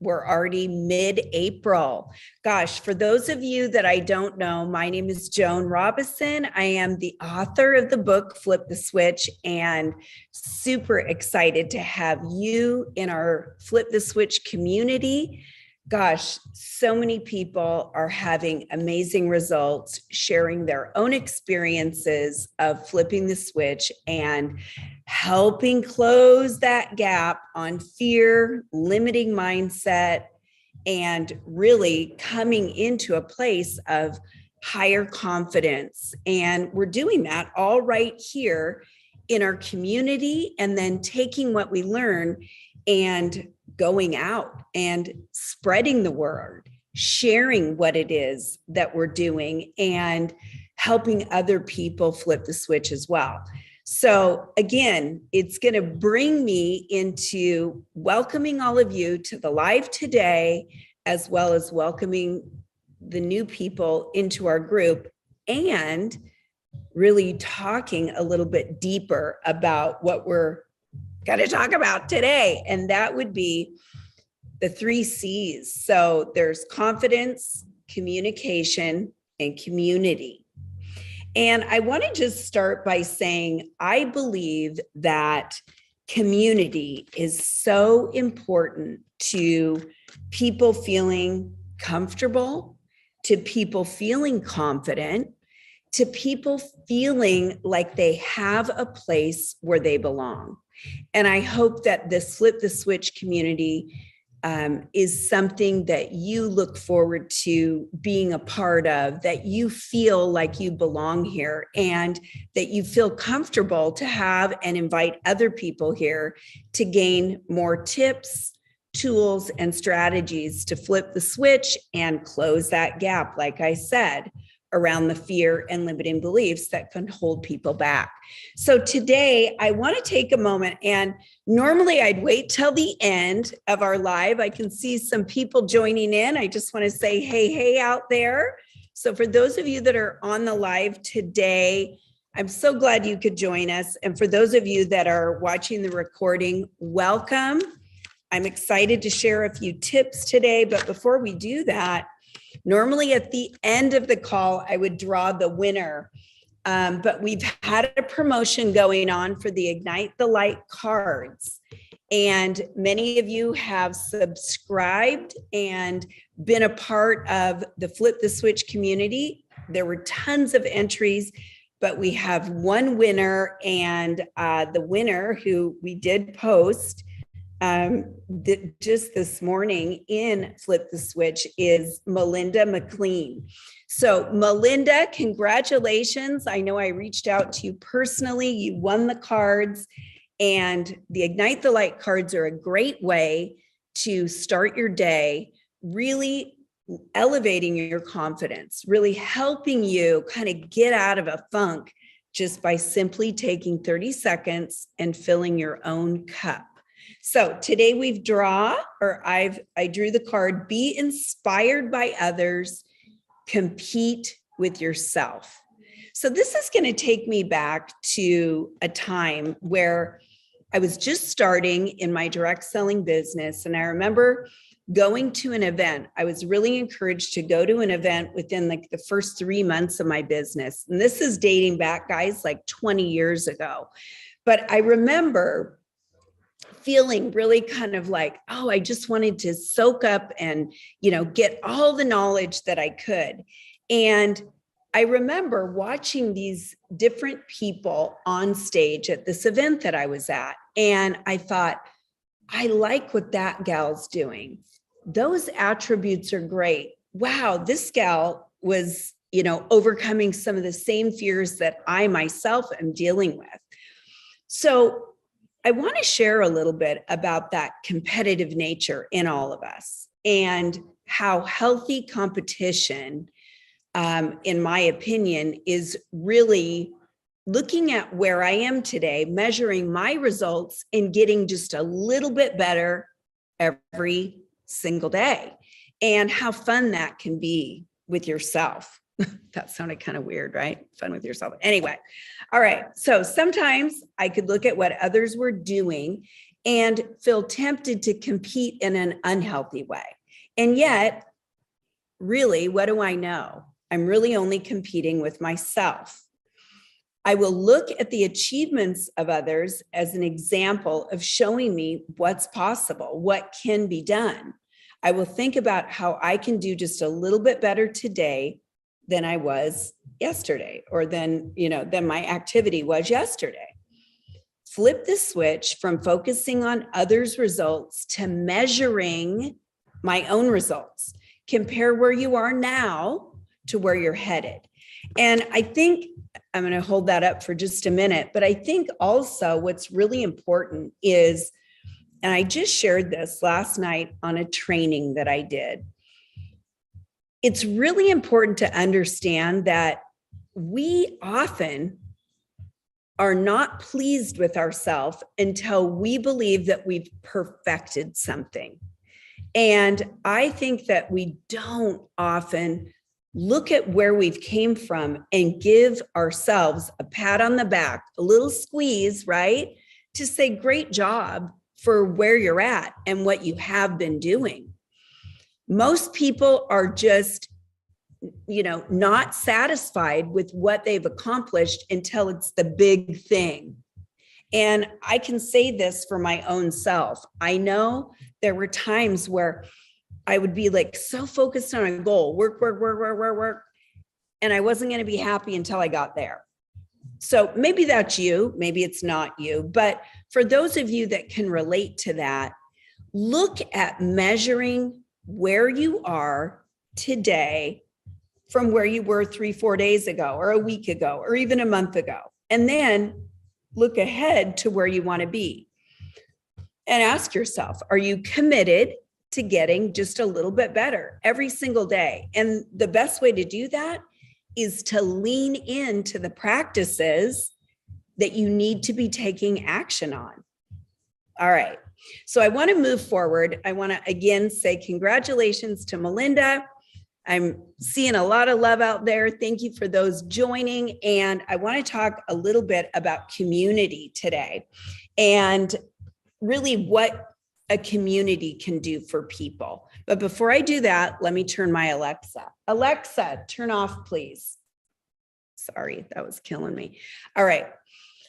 We're already mid-April. Gosh, for those of you that I don't know, my name is Joan Robison. I am the author of the book, Flip the Switch, and super excited to have you in our Flip the Switch community. Gosh, so many people are having amazing results, sharing their own experiences of flipping the switch and helping close that gap on fear, limiting mindset, and really coming into a place of higher confidence. And we're doing that all right here in our community, and then taking what we learn and going out and spreading the word, sharing what it is that we're doing, and helping other people flip the switch as well. So again, it's going to bring me into welcoming all of you to the live today, as well as welcoming the new people into our group, and really talking a little bit deeper about what we're going to talk about today. And that would be the 3 C's. So there's confidence, communication, and community. And I want to just start by saying, I believe that community is so important to people feeling comfortable, to people feeling confident, to people feeling like they have a place where they belong. And I hope that this Flip the Switch community is something that you look forward to being a part of, that you feel like you belong here, and that you feel comfortable to have and invite other people here to gain more tips, tools, and strategies to flip the switch and close that gap, like I said, around the fear and limiting beliefs that can hold people back. So today I want to take a moment, and normally I'd wait till the end of our live. I can see some people joining in. I just want to say, hey out there. So for those of you that are on the live today, I'm so glad you could join us. And for those of you that are watching the recording, welcome. I'm excited to share a few tips today, but before we do that, normally at the end of the call, I would draw the winner, but we've had a promotion going on for the Ignite the Light cards. And many of you have subscribed and been a part of the Flip the Switch community. There were tons of entries, but we have one winner, and the winner, who we did post just this morning in Flip the Switch, is Melinda McLean. So Melinda, congratulations. I know I reached out to you personally. You won the cards, and the Ignite the Light cards are a great way to start your day, really elevating your confidence, really helping you kind of get out of a funk just by simply taking 30 seconds and filling your own cup. So today I drew the card, be inspired by others, compete with yourself. So this is going to take me back to a time where I was just starting in my direct selling business. And I remember going to an event. I was really encouraged to go to an event within like the first 3 months of my business. And this is dating back, guys, like 20 years ago. But I remember feeling really kind of like, oh, I just wanted to soak up and, get all the knowledge that I could. And I remember watching these different people on stage at this event that I was at. And I thought, I like what that gal's doing. Those attributes are great. Wow, this gal was, overcoming some of the same fears that I myself am dealing with. So I want to share a little bit about that competitive nature in all of us, and how healthy competition, in my opinion, is really looking at where I am today, measuring my results, and getting just a little bit better every single day, and how fun that can be with yourself. That sounded kind of weird, right? Fun with yourself. Anyway, all right. So sometimes I could look at what others were doing and feel tempted to compete in an unhealthy way. And yet, really, what do I know? I'm really only competing with myself. I will look at the achievements of others as an example of showing me what's possible, what can be done. I will think about how I can do just a little bit better today than I was yesterday, or than my activity was yesterday. Flip the switch from focusing on others' results to measuring my own results. Compare where you are now to where you're headed. And I think I'm going to hold that up for just a minute, but I think also what's really important is, and I just shared this last night on a training that I did, it's really important to understand that we often are not pleased with ourselves until we believe that we've perfected something. And I think that we don't often look at where we've came from and give ourselves a pat on the back, a little squeeze, right? To say, great job for where you're at and what you have been doing. Most people are just, not satisfied with what they've accomplished until it's the big thing. And I can say this for my own self. I know there were times where I would be like so focused on a goal, work. And I wasn't going to be happy until I got there. So maybe that's you, maybe it's not you. But for those of you that can relate to that, look at measuring where you are today from where you were 3-4 days ago, or a week ago, or even a month ago. And then look ahead to where you want to be. And ask yourself, are you committed to getting just a little bit better every single day? And the best way to do that is to lean into the practices that you need to be taking action on. All right. So I want to move forward. I want to again say congratulations to Melinda. I'm seeing a lot of love out there. Thank you for those joining. And I want to talk a little bit about community today, and really what a community can do for people. But before I do that, let me turn my Alexa. Alexa, turn off, please. Sorry, that was killing me. All right.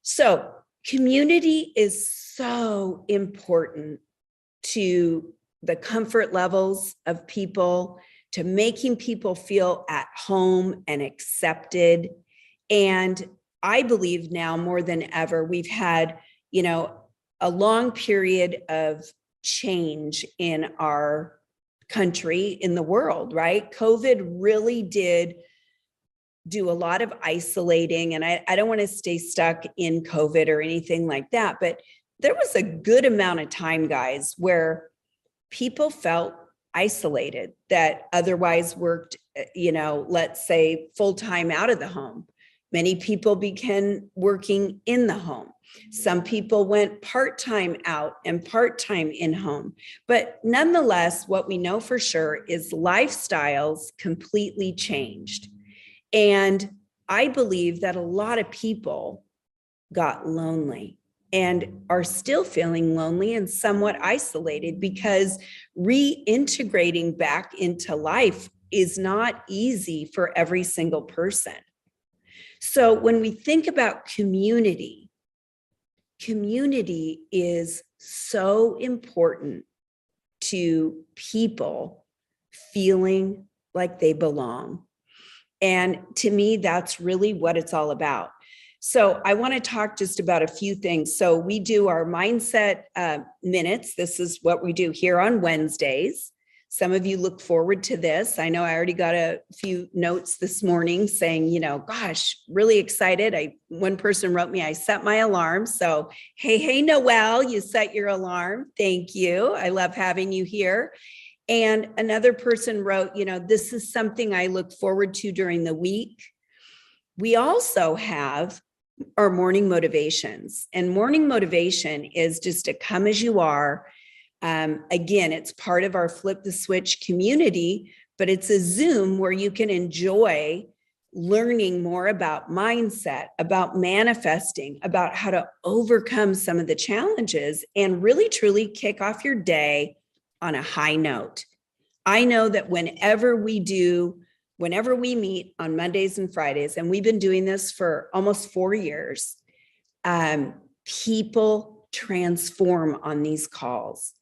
So community is so important to the comfort levels of people, to making people feel at home and accepted. And I believe now more than ever, we've had, a long period of change in our country, in the world, right? COVID really did do a lot of isolating. And I don't want to stay stuck in COVID or anything like that, but there was a good amount of time, guys, where people felt isolated that otherwise worked, let's say full-time out of the home. Many people began working in the home. Some people went part-time out and part-time in home. But nonetheless, what we know for sure is lifestyles completely changed. And I believe that a lot of people got lonely and are still feeling lonely and somewhat isolated, because reintegrating back into life is not easy for every single person. So when we think about community is so important to people feeling like they belong. And to me, that's really what it's all about. So I want to talk just about a few things. So we do our mindset minutes. This is what we do here on Wednesdays. Some of you look forward to this. I know I already got a few notes this morning saying, gosh, really excited. One person wrote me, I set my alarm. So, hey, Noelle, you set your alarm. Thank you. I love having you here. And another person wrote, this is something I look forward to during the week. We also have our morning motivations, and morning motivation is just to come as you are. Again, it's part of our Flip the Switch community, but it's a Zoom where you can enjoy learning more about mindset, about manifesting, about how to overcome some of the challenges and really truly kick off your day on a high note. I know that whenever we meet on Mondays and Fridays, and we've been doing this for almost 4 years, people transform on these calls.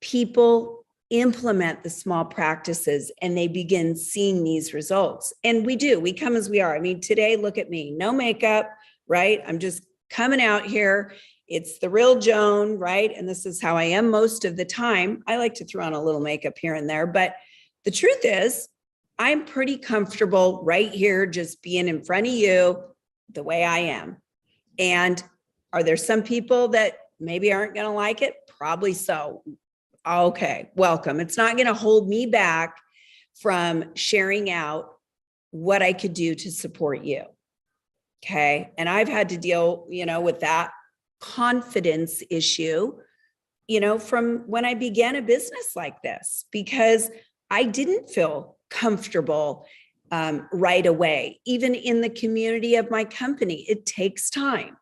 People implement the small practices and they begin seeing these results. And we come as we are. I mean, today, look at me, no makeup, right? I'm just coming out here. It's the real Joan, right? And this is how I am most of the time. I like to throw on a little makeup here and there, but the truth is, I'm pretty comfortable right here, just being in front of you the way I am. And are there some people that maybe aren't going to like it? Probably so. Okay, welcome. It's not going to hold me back from sharing out what I could do to support you. Okay. And I've had to deal, with that confidence issue, from when I began a business like this, because I didn't feel comfortable right away, even in the community of my company. It takes time.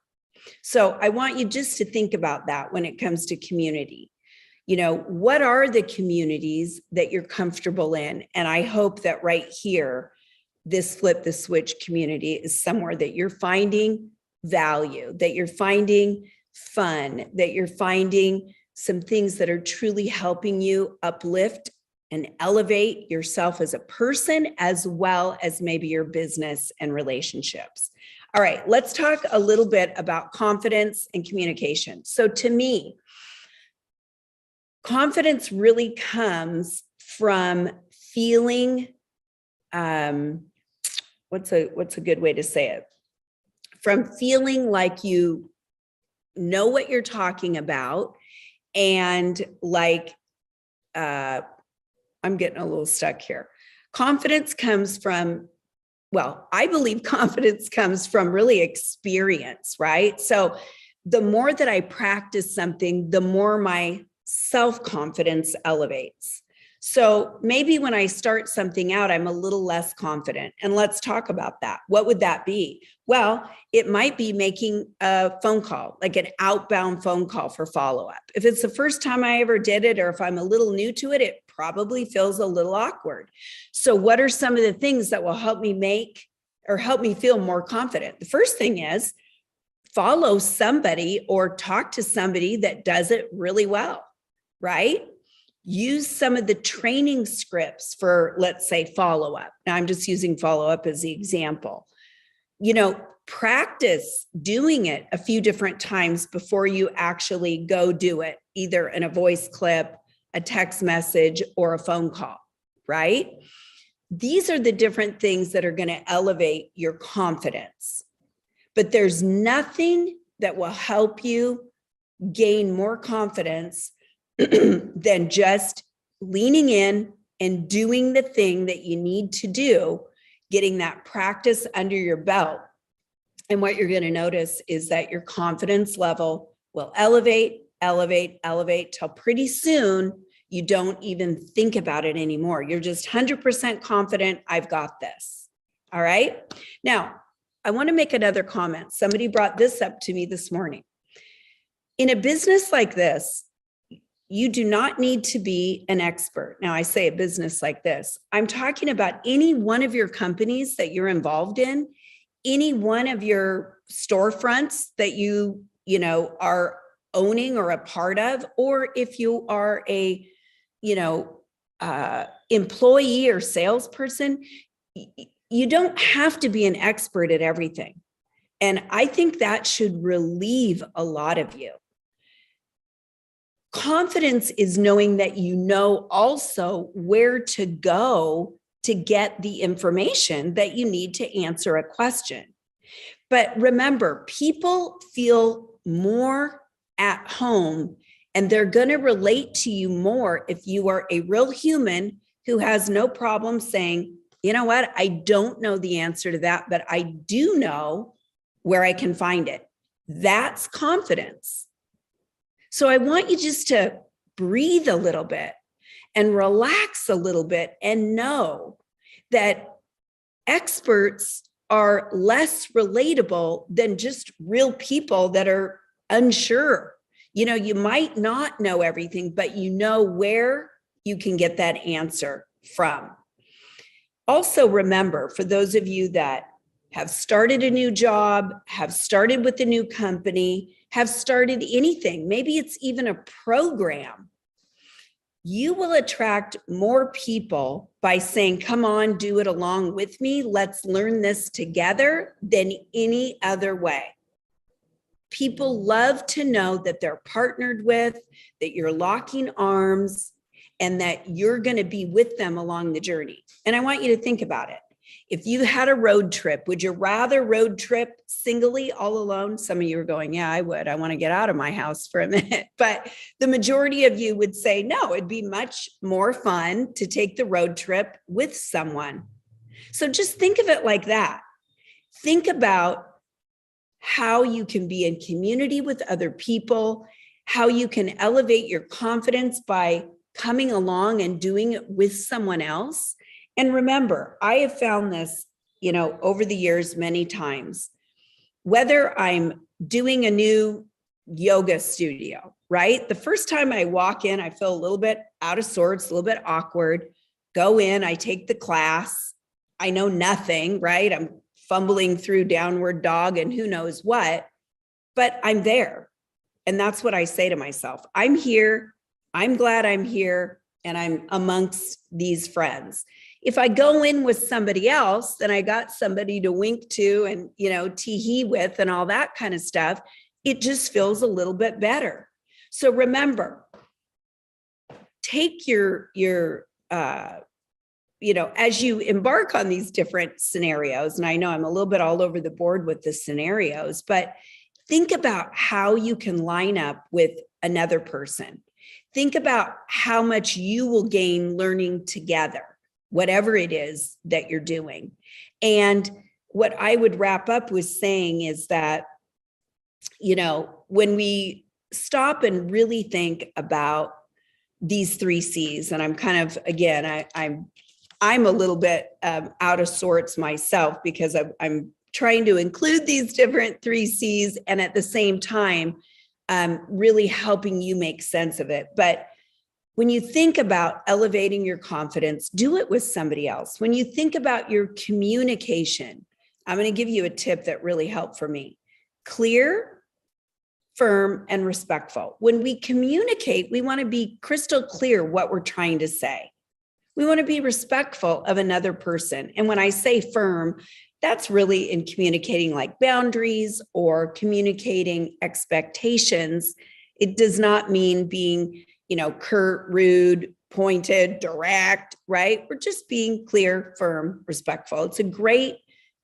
So I want you just to think about that when it comes to community. What are the communities that you're comfortable in? And I hope that right here, this Flip the Switch community is somewhere that you're finding value, that you're finding fun, that you're finding some things that are truly helping you uplift and elevate yourself as a person, as well as maybe your business and relationships. All right, let's talk a little bit about confidence and communication. So to me, confidence really comes from feeling, what's a good way to say it? From feeling like you know what you're talking about, and like, I'm getting a little stuck here. Confidence comes from, I believe confidence comes from really experience, right? So the more that I practice something, the more my self-confidence elevates. So maybe when I start something out, I'm a little less confident. And let's talk about that. What would that be? Well, it might be making a phone call, like an outbound phone call for follow-up. If it's the first time I ever did it, or if I'm a little new to it, it probably feels a little awkward. So what are some of the things that will help me feel more confident? The first thing is follow somebody or talk to somebody that does it really well, right? Use some of the training scripts for, let's say, follow-up. Now I'm just using follow-up as the example. Practice doing it a few different times before you actually go do it, either in a voice clip, a text message, or a phone call, right? These are the different things that are going to elevate your confidence. But there's nothing that will help you gain more confidence than just leaning in and doing the thing that you need to do, getting that practice under your belt. And what you're going to notice is that your confidence level will elevate till pretty soon you don't even think about it anymore. You're just 100% confident. I've got this. All right. Now, I want to make another comment. Somebody brought this up to me this morning. In a business like this, you do not need to be an expert. Now, I say a business like this, I'm talking about any one of your companies that you're involved in, any one of your storefronts that you are owning or a part of, or if you are a, employee or salesperson, you don't have to be an expert at everything. And I think that should relieve a lot of you. Confidence is knowing that you know also where to go to get the information that you need to answer a question. But remember, people feel more at home and they're going to relate to you more if you are a real human who has no problem saying, you know what, I don't know the answer to that, but I do know where I can find it. That's confidence. So I want you just to breathe a little bit and relax a little bit and know that experts are less relatable than just real people that are unsure. You know, you might not know everything, but you know where you can get that answer from. Also, remember, for those of you that have started a new job, have started with a new company, have started anything, maybe it's even a program, you will attract more people by saying, come on, do it along with me. Let's learn this together than any other way. People love to know that they're partnered with, that you're locking arms, and that you're going to be with them along the journey. And I want you to think about it. If you had a road trip, would you rather road trip singly all alone? Some of you are going, yeah, I would. I want to get out of my house for a minute. But the majority of you would say, no, it'd be much more fun to take the road trip with someone. So just think of it like that. Think about how you can be in community with other people, how you can elevate your confidence by coming along and doing it with someone else. And remember, I have found this, over the years many times, whether I'm doing a new yoga studio, right? The first time I walk in, I feel a little bit out of sorts, a little bit awkward. Go in, I take the class. I know nothing, right? I'm fumbling through downward dog and who knows what, but I'm there. And that's what I say to myself. I'm here. I'm glad I'm here. And I'm amongst these friends. If I go in with somebody else, then I got somebody to wink to and, tee-hee with and all that kind of stuff. It just feels a little bit better. So remember, take your as you embark on these different scenarios, and I know I'm a little bit all over the board with the scenarios, but think about how you can line up with another person. Think about how much you will gain learning together, whatever it is that you're doing. And what I would wrap up with saying is that, when we stop and really think about these 3 C's, and I'm kind of, again, I'm a little bit out of sorts myself because I'm trying to include these different 3 C's and at the same time, really helping you make sense of it. But when you think about elevating your confidence, do it with somebody else. When you think about your communication, I'm going to give you a tip that really helped for me. Clear, firm, and respectful. When we communicate, we want to be crystal clear what we're trying to say. We want to be respectful of another person. And when I say firm, that's really in communicating like boundaries or communicating expectations. It does not mean being, curt, rude, pointed, direct, right? We're just being clear, firm, respectful. It's a great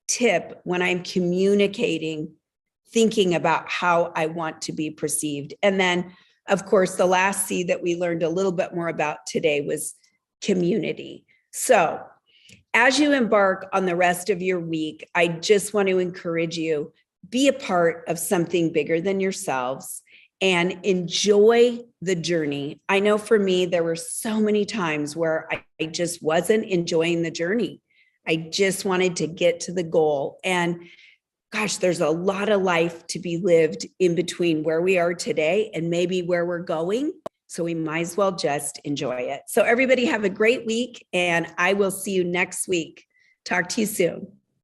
tip when I'm communicating, thinking about how I want to be perceived. And then, of course, the last C that we learned a little bit more about today was community. So as you embark on the rest of your week, I just want to encourage you, be a part of something bigger than yourselves and enjoy the journey. I know for me, there were so many times where I just wasn't enjoying the journey. I just wanted to get to the goal. And gosh, there's a lot of life to be lived in between where we are today and maybe where we're going. So we might as well just enjoy it. So everybody have a great week, and I will see you next week. Talk to you soon.